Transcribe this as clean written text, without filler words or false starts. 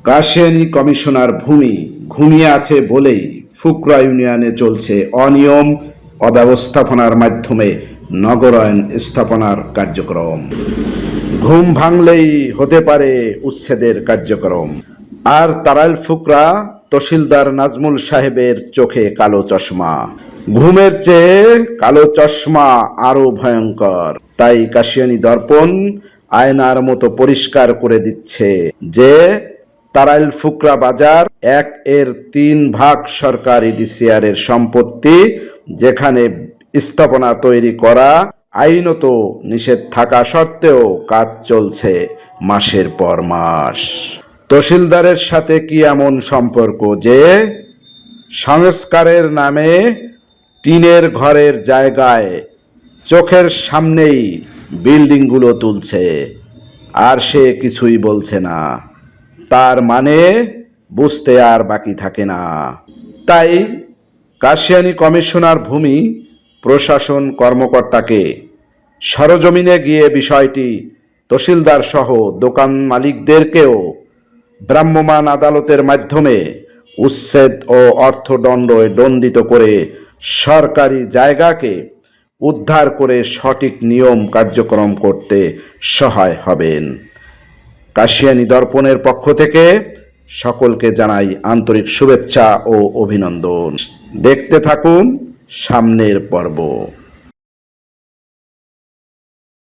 Kashiani commissioner ভূমি ঘুমিয়ে আছে বলেই ফুকরা ইউনিয়নে চলছে অনিয়ম অব্যবস্থাপনার মাধ্যমে নগরায়ণ স্থাপনার কার্যক্রম। ঘুম ভাঙলেই হতে পারে উচ্ছেদের কার্যক্রম। আর তারাইল ফুকরা তহসিলদার নাজমুল সাহেবের চোখে কালো চশমা। ঘুমের চেয়ে কালো চশমা আরো ভয়ঙ্কর। তাই কাশিয়ানী দর্পণ আয়নার মতো পরিষ্কার করে দিচ্ছে যে তারাইল ফুকরা বাজার 1/3 সরকারি ডিসিআর এর সম্পত্তি, যেখানে স্থাপনা তৈরি করা আইনত নিষেধ থাকা সত্ত্বেও কাজ চলছে মাসের পর মাস। তহসিলদারের সাথে কি এমন সম্পর্ক যে সংস্কারের নামে টিনের ঘরের জায়গায় চোখের সামনেই বিল্ডিংগুলো তুলছে, আর সে কিছুই বলছে না? তার মানে বুঝতে আর বাকি থাকে না। তাই কাশিয়ানী কমিশনার ভূমি প্রশাসন কর্মকর্তাকে সরজমিনে গিয়ে বিষয়টি তহসিলদার সহ দোকান মালিকদেরকেও ভ্রাম্যমাণ আদালতের মাধ্যমে উচ্ছেদ ও অর্থদণ্ডে দণ্ডিত করে সরকারি জায়গাকে উদ্ধার করে সঠিক নিয়ম কার্যক্রম করতে সহায় হবেন। কাশিয়ানী দর্পণের পক্ষ থেকে সকলকে জানাই আন্তরিক শুভেচ্ছা ও অভিনন্দন। দেখতে থাকুন সামনের পর্ব।